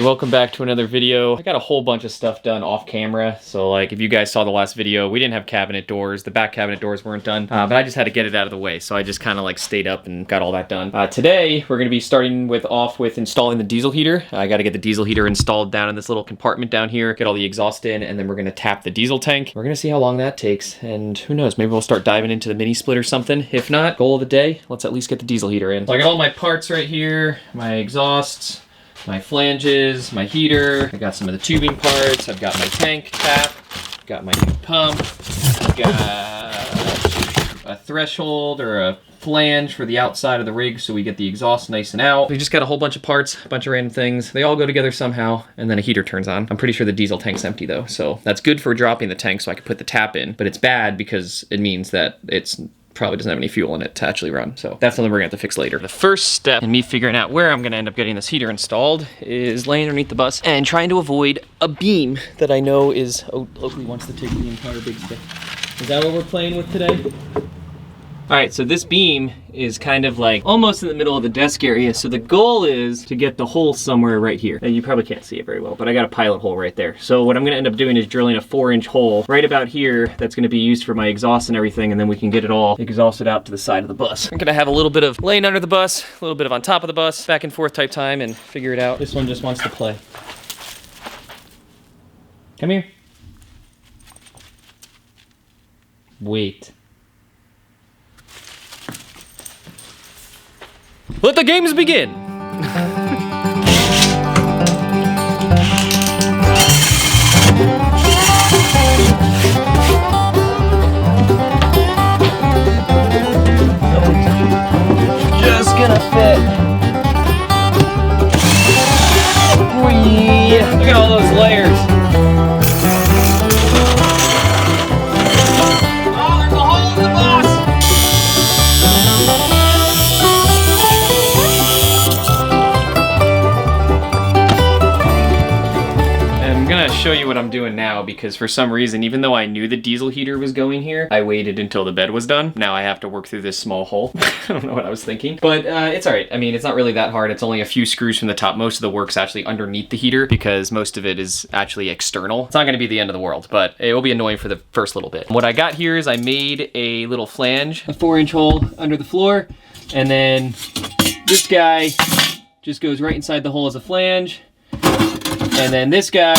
welcome back to another video. I got a whole bunch of stuff done off camera. So like if you guys saw the last video, we didn't have cabinet doors. The back cabinet doors weren't done, but I just had to get it out of the way. So I just kind of like stayed up and got all that done. Today, we're gonna be starting off with installing the diesel heater. I gotta get the diesel heater installed down in this little compartment down here, get all the exhaust in, and then we're gonna tap the diesel tank. We're gonna see how long that takes, and who knows, maybe we'll start diving into the mini split or something. If not, goal of the day, let's at least get the diesel heater in. So I got all my parts right here, my exhausts, my flanges, my heater. I got some of the tubing parts. I've got my tank tap, got my new pump, I've got a threshold or a flange for the outside of the rig so we get the exhaust nice and out. We just got a whole bunch of parts, a bunch of random things. They all go together somehow, and then a heater turns on. I'm pretty sure the diesel tank's empty though, so that's good for dropping the tank so I can put the tap in, but it's bad because it means that it's probably doesn't have any fuel in it to actually run. So that's something we're gonna have to fix later. The first step in me figuring out where I'm gonna end up getting this heater installed is laying underneath the bus and trying to avoid a beam that I know is, oh, Oakley wants to take the entire big stick. Is that what we're playing with today? All right, so this beam is kind of like almost in the middle of the desk area. So the goal is to get the hole somewhere right here. And you probably can't see it very well, but I got a pilot hole right there. So what I'm gonna end up doing is drilling a 4-inch hole right about here that's gonna be used for my exhaust and everything, and then we can get it all exhausted out to the side of the bus. I'm gonna have a little bit of laying under the bus, a little bit of on top of the bus, back and forth type time and figure it out. This one just wants to play. Come here. Wait. Let the games begin! Just gonna fit. Whee! Look at all those layers. Show you what I'm doing now, because for some reason, even though I knew the diesel heater was going here, I waited until the bed was done. Now I have to work through this small hole. I don't know what I was thinking, but it's all right. I mean, it's not really that hard. It's only a few screws from the top. Most of the work's actually underneath the heater because most of it is actually external. It's not going to be the end of the world, but it will be annoying for the first little bit. What I got here is I made a little flange, a 4-inch hole under the floor, and then this guy just goes right inside the hole as a flange, and then this guy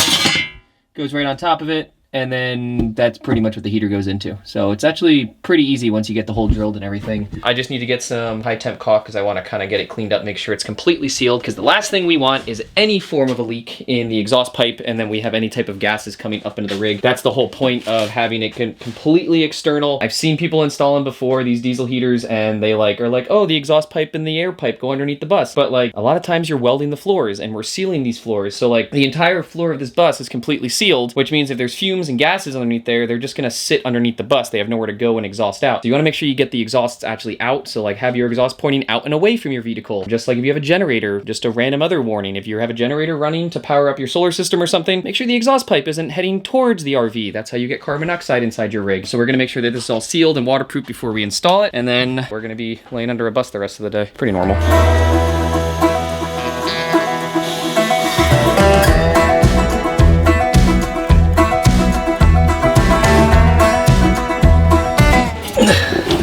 goes right on top of it, and then that's pretty much what the heater goes into. So it's actually pretty easy once you get the hole drilled and everything. I just need to get some high temp caulk because I want to kind of get it cleaned up, make sure it's completely sealed, because the last thing we want is any form of a leak in the exhaust pipe, and then we have any type of gases coming up into the rig. That's the whole point of having it completely external. I've seen people install them before, these diesel heaters, and they are like, oh, the exhaust pipe and the air pipe go underneath the bus. But like a lot of times you're welding the floors, and we're sealing these floors. So like the entire floor of this bus is completely sealed, which means if there's fumes and gases underneath there, they're just gonna sit underneath the bus. They have nowhere to go and exhaust out. So you wanna make sure you get the exhausts actually out. So like have your exhaust pointing out and away from your vehicle. Just like if you have a generator, just a random other warning. If you have a generator running to power up your solar system or something, make sure the exhaust pipe isn't heading towards the RV. That's how you get carbon monoxide inside your rig. So we're gonna make sure that this is all sealed and waterproof before we install it. And then we're gonna be laying under a bus the rest of the day. Pretty normal.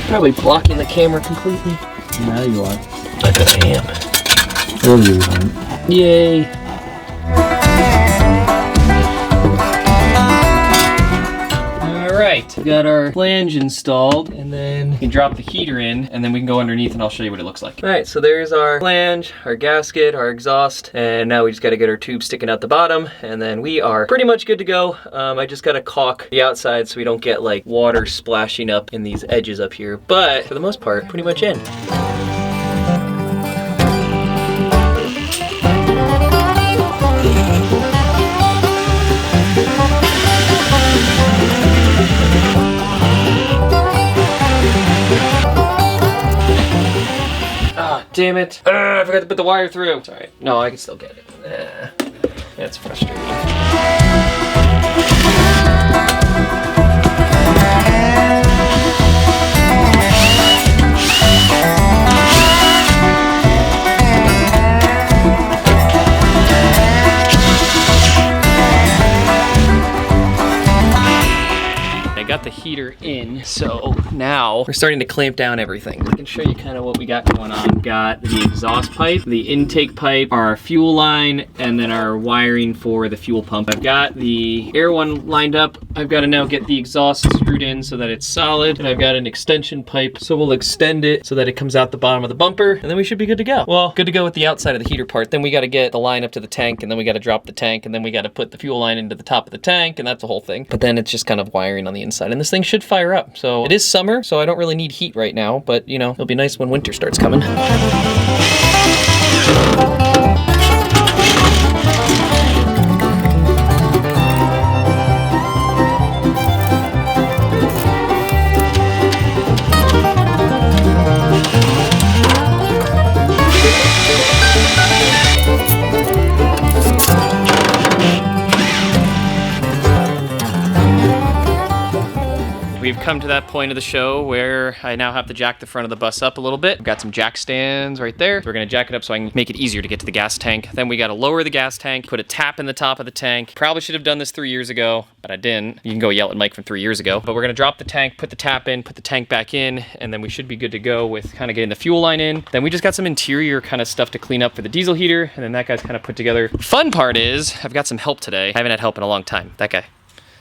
Probably blocking the camera completely. Now you are. I am. Earlier you weren't. Yay. Alright, we got our flange installed, and then we can drop the heater in, and then we can go underneath and I'll show you what it looks like. Alright, so there's our flange, our gasket, our exhaust, and now we just gotta get our tube sticking out the bottom, and then we are pretty much good to go. I just gotta caulk the outside so we don't get like water splashing up in these edges up here, but for the most part, pretty much in. Damn it. I forgot to put the wire through. It's all right. No, I can still get it. That's frustrating. the heater in. So now we're starting to clamp down everything. I can show you kind of what we got going on. We've got the exhaust pipe, the intake pipe, our fuel line, and then our wiring for the fuel pump. I've got the air one lined up. I've got to now get the exhaust screwed in so that it's solid. And I've got an extension pipe. So we'll extend it so that it comes out the bottom of the bumper, and then we should be good to go. Well, good to go with the outside of the heater part. Then we got to get the line up to the tank, and then we got to drop the tank, and then we got to put the fuel line into the top of the tank, and that's the whole thing. But then it's just kind of wiring on the inside, and this thing should fire up. So it is summer, so I don't really need heat right now, but you know, it'll be nice when winter starts coming. We've come to that point of the show where I now have to jack the front of the bus up a little bit. I've got some jack stands right there. We're gonna jack it up so I can make it easier to get to the gas tank. Then we gotta lower the gas tank, put a tap in the top of the tank. Probably should have done this 3 years ago, but I didn't. You can go yell at Mike from 3 years ago. But we're gonna drop the tank, put the tap in, put the tank back in, and then we should be good to go with kind of getting the fuel line in. Then we just got some interior kind of stuff to clean up for the diesel heater, and then that guy's kind of put together. Fun part is, I've got some help today. I haven't had help in a long time. That guy,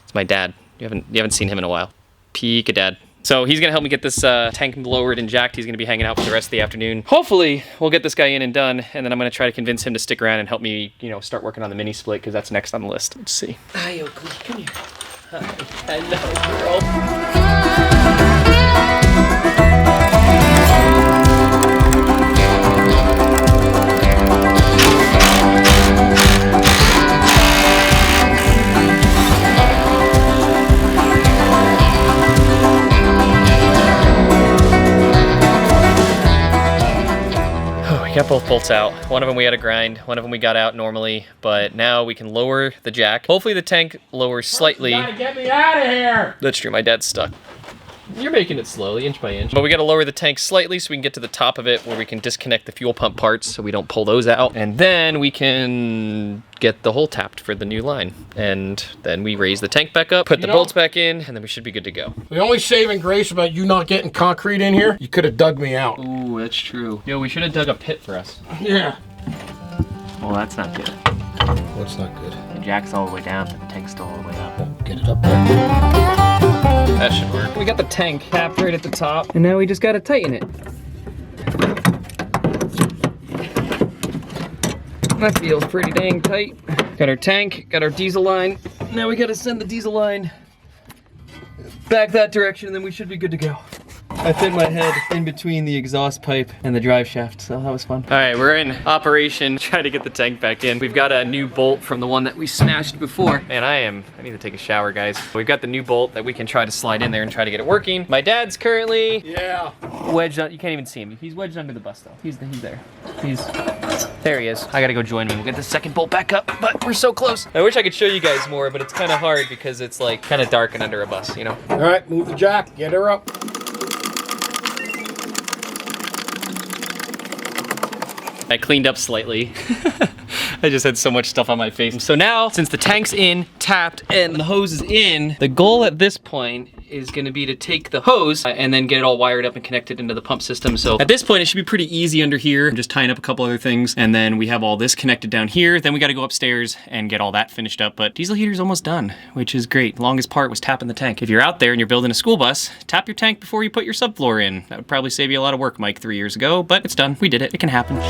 it's my dad. You haven't seen him in a while. Peek a dad. So he's gonna help me get this tank lowered and jacked. He's gonna be hanging out for the rest of the afternoon. Hopefully, we'll get this guy in and done, and then I'm gonna try to convince him to stick around and help me, you know, start working on the mini split, because that's next on the list. Let's see. Hi, Oakley, come here. Hi. Hello, girl. Got both bolts out. One of them we had to grind, one of them we got out normally, but now we can lower the jack. Hopefully the tank lowers slightly. You gotta get me out of here! That's true, my dad's stuck. You're making it slowly, inch by inch. But we gotta lower the tank slightly so we can get to the top of it where we can disconnect the fuel pump parts so we don't pull those out. And then we can get the hole tapped for the new line. And then we raise the tank back up, put the bolts back in, and then we should be good to go. The only saving grace about you not getting concrete in here, you could have dug me out. Ooh, that's true. Yo, we should have dug a pit for us. Yeah. Well, that's not good. What's not good? The jack's all the way down, but the tank's still all the way up. Get it up there. That should work. We got the tank capped right at the top, and now we just gotta tighten it. That feels pretty dang tight. Got our tank, got our diesel line. Now we gotta send the diesel line back that direction, and then we should be good to go. I fit my head in between the exhaust pipe and the drive shaft, so that was fun. All right, we're in operation, trying to get the tank back in. We've got a new bolt from the one that we smashed before. Man, I need to take a shower, guys. We've got the new bolt that we can try to slide in there and try to get it working. My dad's currently wedged on, you can't even see him. He's wedged under the bus though. He's there. There he is. I gotta go join him. We'll get the second bolt back up, but we're so close. I wish I could show you guys more, but it's kind of hard because it's like kind of dark and under a bus, you know? All right, move the jack, get her up. I cleaned up slightly. I just had so much stuff on my face. So now, since the tank's in, tapped, and the hose is in, the goal at this point is gonna be to take the hose and then get it all wired up and connected into the pump system. So at this point, it should be pretty easy under here. I'm just tying up a couple other things, and then we have all this connected down here. Then we gotta go upstairs and get all that finished up. But diesel heater's almost done, which is great. The longest part was tapping the tank. If you're out there and you're building a school bus, tap your tank before you put your subfloor in. That would probably save you a lot of work, Mike, 3 years ago, but it's done. We did it. It can happen.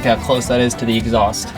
How close that is to the exhaust.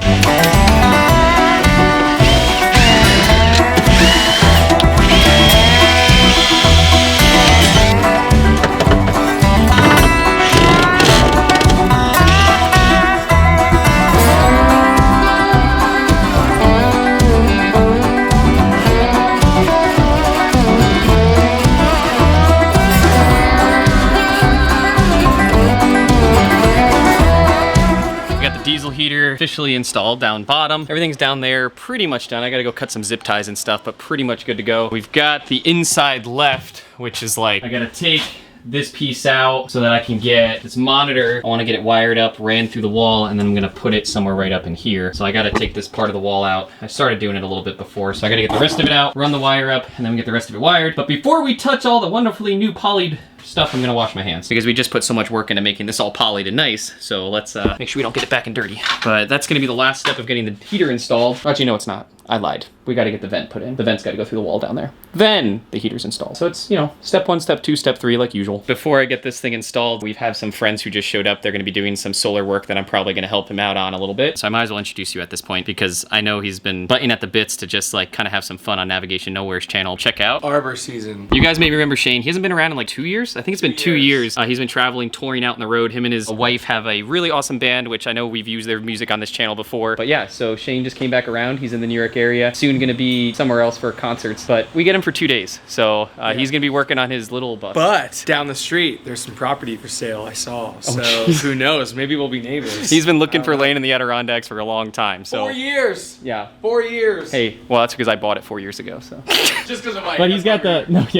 officially installed down bottom. Everything's down there pretty much done. I gotta go cut some zip ties and stuff, but pretty much good to go. We've got the inside left, which is like, I gotta take this piece out so that I can get this monitor. I want to get it wired up, ran through the wall, and then I'm going to put it somewhere right up in here. So I got to take this part of the wall out. I started doing it a little bit before, so I got to get the rest of it out, run the wire up, and then get the rest of it wired. But before we touch all the wonderfully new polyed stuff, I'm gonna wash my hands because we just put so much work into making this all polyed and nice. So let's make sure we don't get it back and dirty. But that's gonna be the last step of getting the heater installed. Actually, no, it's not. I lied. We gotta get the vent put in. The vent's gotta go through the wall down there. Then the heater's installed. So it's, you know, step 1, step 2, step 3, like usual. Before I get this thing installed, we have some friends who just showed up. They're gonna be doing some solar work that I'm probably gonna help him out on a little bit. So I might as well introduce you at this point because I know he's been butting at the bits to just like kind of have some fun on Navigation Nowhere's channel. Check out Arbor season. You guys may remember Shane. He hasn't been around in like 2 years. I think it's been 2 years. He's been traveling, touring out on the road. Him and his wife have a really awesome band, which I know we've used their music on this channel before. But yeah, so Shane just came back around. He's in the New York area. Soon gonna be somewhere else for concerts. But we get him for 2 days. So he's gonna be working on his little bus. But down the street, there's some property for sale I saw. So who knows? Maybe we'll be neighbors. He's been looking for land in the Adirondacks for a long time. So 4 years. Yeah. 4 years. Hey, well, that's because I bought it 4 years ago. So. Just because of my. But he's got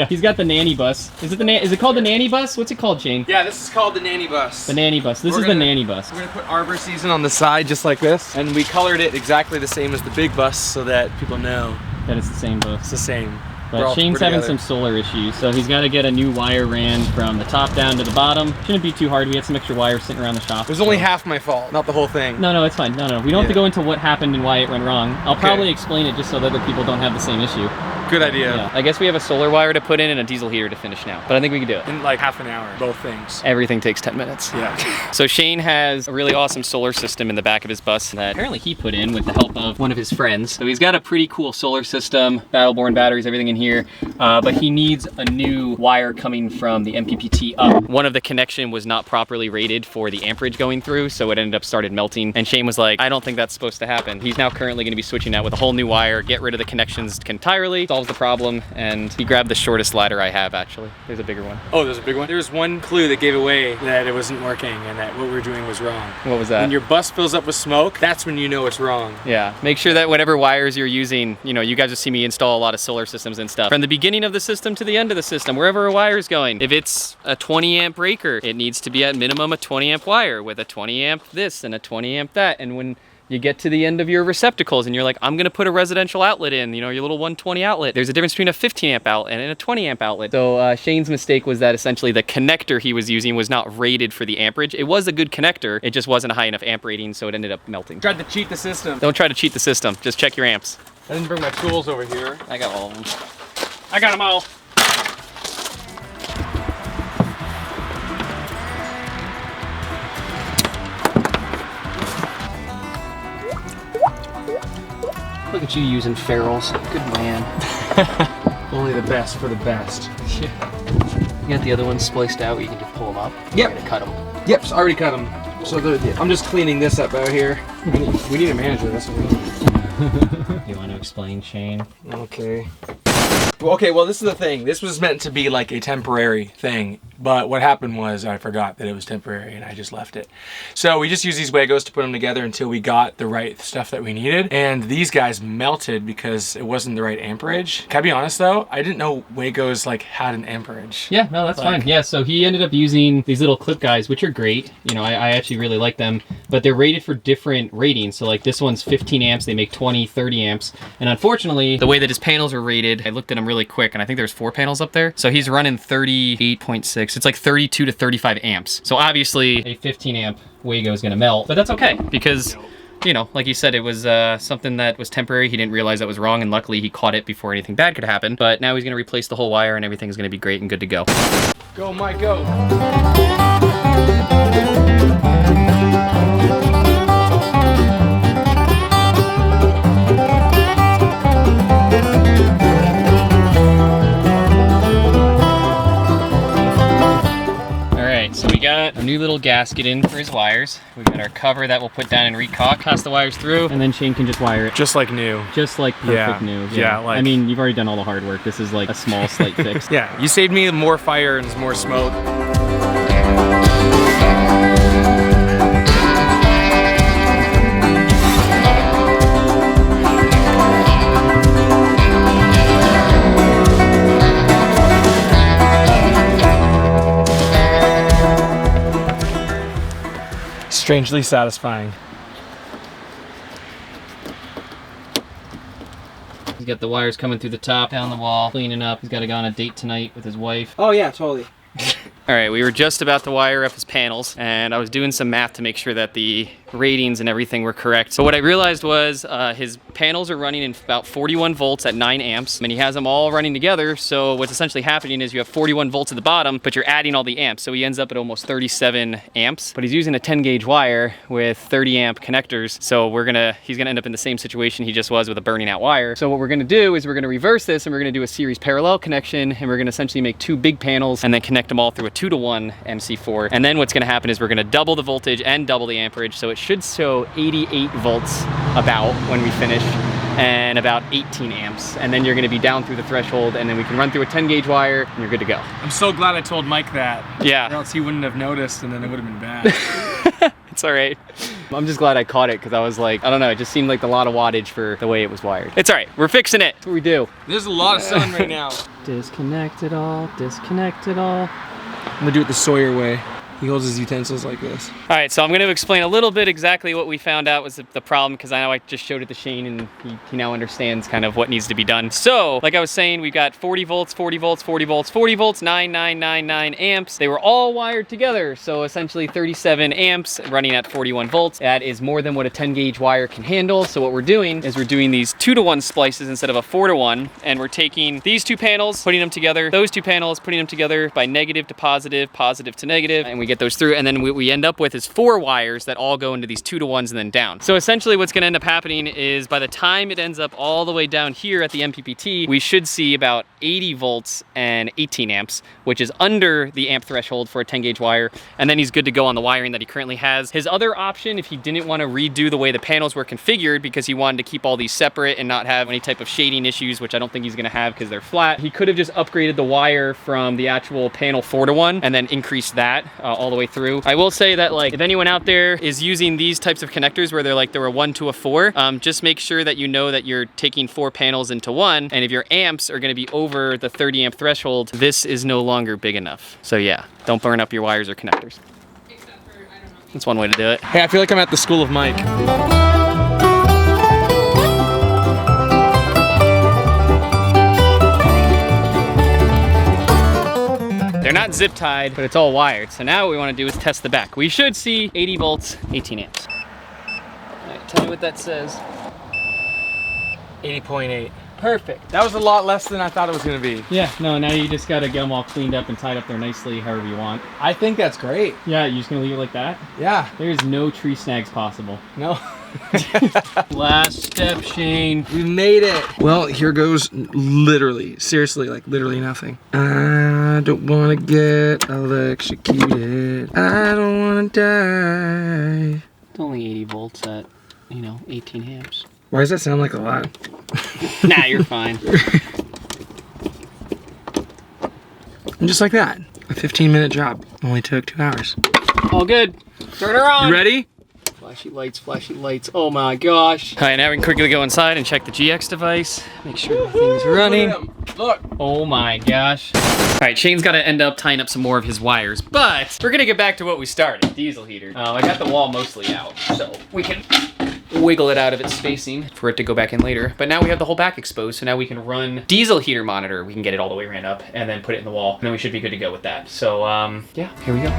he's got the nanny bus. Is it called the nanny bus? What's it called, Shane? Yeah, this is called the nanny bus. The nanny bus. This is the nanny bus. We're gonna put Arbor season on the side just like this, and we colored it exactly the same as the big bus so that people know that it's the same bus. It's the same. But Shane's having some solar issues, so he's got to get a new wire ran from the top down to the bottom. Shouldn't be too hard. We had some extra wires sitting around the shop. It was only half my fault, not the whole thing. No, it's fine. No. We don't have to go into what happened and why it went wrong. I'll probably explain it just so that other people don't have the same issue. Good idea. Yeah. I guess we have a solar wire to put in and a diesel heater to finish now, but I think we can do it. In like half an hour, both things. Everything takes 10 minutes. Yeah. So Shane has a really awesome solar system in the back of his bus that apparently he put in with the help of one of his friends. So he's got a pretty cool solar system, Battleborn batteries, everything in here, but he needs a new wire coming from the MPPT up. One of the connection was not properly rated for the amperage going through, so it ended up started melting. And Shane was like, I don't think that's supposed to happen. He's now currently gonna be switching out with a whole new wire, get rid of the connections entirely, solves the problem, and he grabbed the shortest ladder I have, actually. There's a bigger one. Oh, there's a big one? There was one clue that gave away that it wasn't working and that what we were doing was wrong. What was that? When your bus fills up with smoke, that's when you know it's wrong. Yeah, make sure that whatever wires you're using, you know, you guys will see me install a lot of solar systems and stuff. From the beginning of the system to the end of the system, wherever a wire is going. If it's a 20 amp breaker, it needs to be at minimum a 20 amp wire with a 20 amp this and a 20 amp that. And when you get to the end of your receptacles and you're like, I'm gonna put a residential outlet in, you know, your little 120 outlet. There's a difference between a 15 amp outlet and a 20 amp outlet. So Shane's mistake was that essentially the connector he was using was not rated for the amperage. It was a good connector, it just wasn't a high enough amp rating, so it ended up melting. Tried to cheat the system. Don't try to cheat the system, just check your amps. I didn't bring my tools over here. I got all of them. I got them all. Look at you using ferrules. Good man. Only the best for the best. You got the other ones spliced out, you can just pull them up. Yep. You're gonna cut them. Yep, so I already cut them. So I'm just cleaning this up out here. We need a manager, that's what we need. You want to explain, Shane? Okay. Okay, well this is the thing. This was meant to be like a temporary thing, but what happened was I forgot that it was temporary and I just left it. So we just used these Wagos to put them together until we got the right stuff that we needed. And these guys melted because it wasn't the right amperage. Can I be honest though? I didn't know Wagos like had an amperage. Yeah, no, that's fine. Yeah, so he ended up using these little clip guys, which are great. You know, I actually really like them, but they're rated for different ratings. So like this one's 15 amps, they make 20, 30 amps. And unfortunately, the way that his panels are rated, I looked at them really quick and I think there's 4 panels up there. So he's running 38.6. It's like 32 to 35 amps. So obviously a 15 amp Wago is gonna melt, but that's okay because, you know, like you said, it was something that was temporary. He didn't realize that was wrong, and luckily he caught it before anything bad could happen. But now he's gonna replace the whole wire and everything's gonna be great and good to go. Go, Mike, go. So we got a new little gasket in for his wires. We've got our cover that we'll put down and recaulk, pass the wires through, and then Shane can just wire it. Just like new. Just like perfect new. Yeah, like... I mean, you've already done all the hard work. This is like a small, slight fix. Yeah, you saved me more fire and more smoke. strangely satisfying. He's got the wires coming through the top, down the wall, cleaning up. He's got to go on a date tonight with his wife. Oh yeah, totally. All right, we were just about to wire up his panels, and I was doing some math to make sure that the ratings and everything were correct. So what I realized was his panels are running in about 41 volts at 9 amps, and he has them all running together. So what's essentially happening is you have 41 volts at the bottom, but you're adding all the amps. So he ends up at almost 37 amps, but he's using a 10 gauge wire with 30 amp connectors. So he's gonna end up in the same situation he just was with a burning out wire. So what we're gonna do is we're gonna reverse this, and we're gonna do a series parallel connection, and we're gonna essentially make 2 big panels and then connect them all through a 2-to-1 MC4. And then what's gonna happen is we're gonna double the voltage and double the amperage. So it should show 88 volts about when we finish, and about 18 amps. And then you're gonna be down through the threshold, and then we can run through a 10 gauge wire and you're good to go. I'm so glad I told Mike that. Yeah. Or else he wouldn't have noticed, and then it would have been bad. It's all right. I'm just glad I caught it, because I was like, I don't know, it just seemed like a lot of wattage for the way it was wired. It's all right, we're fixing it. That's what we do. There's a lot of sun right now. Disconnect it all, disconnect it all. I'm gonna do it the Sawyer way. He holds his utensils like this. All right, so I'm gonna explain a little bit exactly what we found out was the problem, because I know I just showed it to Shane, and he now understands kind of what needs to be done. So, like I was saying, we've got 40 volts, 40 volts, 40 volts, 40 volts, 9999 amps. They were all wired together, so essentially 37 amps running at 41 volts. That is more than what a 10 gauge wire can handle. So what we're doing is we're doing these 2-to-1 splices instead of a 4-to-1, and we're taking these 2 panels, putting them together, those 2 panels, putting them together by negative to positive, positive to negative, and we get those through, and then what we end up with is 4 wires that all go into these 2-to-1s and then down. So essentially what's gonna end up happening is by the time it ends up all the way down here at the MPPT, we should see about 80 volts and 18 amps, which is under the amp threshold for a 10 gauge wire, and then he's good to go on the wiring that he currently has. His other option, if he didn't want to redo the way the panels were configured because he wanted to keep all these separate and not have any type of shading issues, which I don't think he's gonna have because they're flat, he could have just upgraded the wire from the actual panel 4-to-1 and then increased that all the way through. I will say that, like, if anyone out there is using these types of connectors where they're a 1 to a 4, just make sure that you know that you're taking 4 panels into 1, and if your amps are gonna be over the 30 amp threshold, this is no longer big enough. So yeah, don't burn up your wires or connectors. That's one way to do it. Hey, I feel like I'm at the school of Mike. They're not zip tied, but it's all wired. So now what we want to do is test the back. We should see 80 volts, 18 amps. All right, tell me what that says. 80.8. Perfect. That was a lot less than I thought it was gonna be. Yeah, no, now you just gotta get them all cleaned up and tied up there nicely, however you want. I think that's great. Yeah, you're just gonna leave it like that? Yeah. There's no tree snags possible. No. Last step, Shane. We made it. Well, here goes literally, seriously, like literally nothing. I don't want to get electrocuted. I don't want to die. It's only 80 volts at, 18 amps. Why does that sound like a lot? Nah, you're fine. And just like that, a 15-minute job only took 2 hours. All good. Turn her on. You ready? Flashy lights, flashy lights. Oh my gosh. All right, now we can quickly go inside and check the GX device. Make sure everything's running. Look. Oh my gosh. All right, Shane's got to end up tying up some more of his wires, but we're gonna get back to what we started, diesel heater. I got the wall mostly out, so we can wiggle it out of its spacing for it to go back in later. But now we have the whole back exposed, so now we can run diesel heater monitor. We can get it all the way ran up and then put it in the wall, and then we should be good to go with that. So yeah, here we go.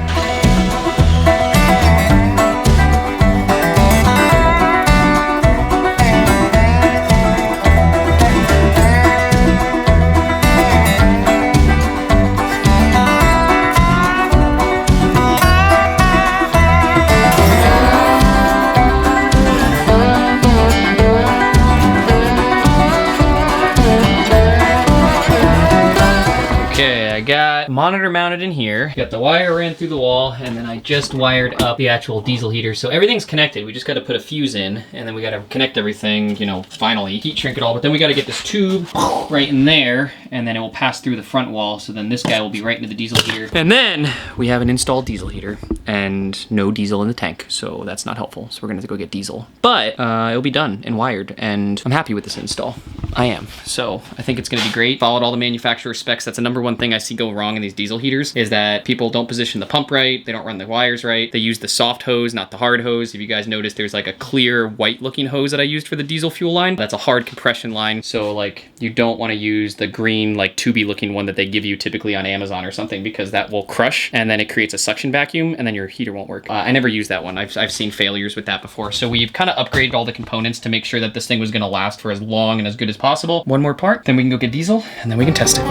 Got monitor mounted in here. Got the wire ran through the wall, and then I just wired up the actual diesel heater. So everything's connected. We just got to put a fuse in, and then we got to connect everything, finally heat shrink it all. But then we got to get this tube right in there, and then it will pass through the front wall. So then this guy will be right into the diesel heater. And then we have an installed diesel heater and no diesel in the tank. So that's not helpful. So we're gonna have to go get diesel, but it'll be done and wired, and I'm happy with this install. I am. So I think it's gonna be great. Followed all the manufacturer specs. That's the number one thing I see go wrong in these diesel heaters, is that people don't position the pump right, they don't run the wires right, they use the soft hose, not the hard hose. If you guys notice, there's like a clear white looking hose that I used for the diesel fuel line. That's a hard compression line. So like you don't wanna use the green like tubey looking one that they give you typically on Amazon or something, because that will crush and then it creates a suction vacuum and then your heater won't work. I never used that one. I've seen failures with that before. So we've kind of upgraded all the components to make sure that this thing was gonna last for as long and as good as possible. One more part, then we can go get diesel and then we can test it.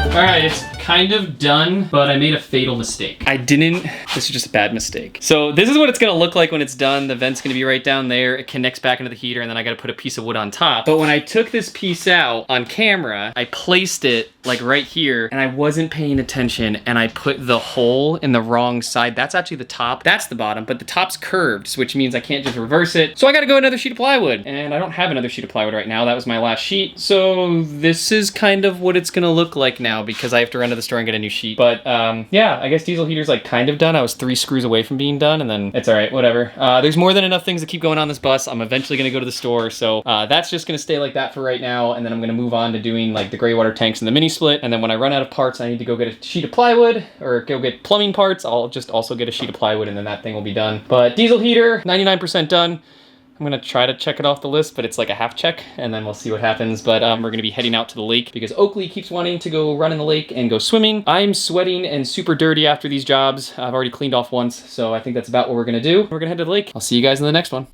All right, it's kind of done, but I made a fatal mistake. This is just a bad mistake. So this is what it's gonna look like when it's done. The vent's gonna be right down there. It connects back into the heater, and then I gotta put a piece of wood on top. But when I took this piece out on camera, I placed it like right here, and I wasn't paying attention, and I put the hole in the wrong side. That's actually the top, that's the bottom, but the top's curved, which means I can't just reverse it. So I gotta go another sheet of plywood, and I don't have another sheet of plywood right now. That was my last sheet. So this is kind of what it's gonna look like now, because I have to run to the store and get a new sheet. But yeah, I guess diesel heater's like kind of done. I was 3 screws away from being done, and then it's all right, whatever. There's more than enough things to keep going on this bus. I'm eventually gonna go to the store, so that's just gonna stay like that for right now, and then I'm gonna move on to doing like the gray water tanks and the mini split, and then when I run out of parts, I need to go get a sheet of plywood or go get plumbing parts. I'll just also get a sheet of plywood, and then that thing will be done. But diesel heater, 99% done. I'm gonna try to check it off the list, but it's like a half check, and then we'll see what happens. But we're gonna be heading out to the lake because Oakley keeps wanting to go run in the lake and go swimming. I'm sweating and super dirty after these jobs. I've already cleaned off once, so I think that's about what we're gonna do. We're gonna head to the lake. I'll see you guys in the next one.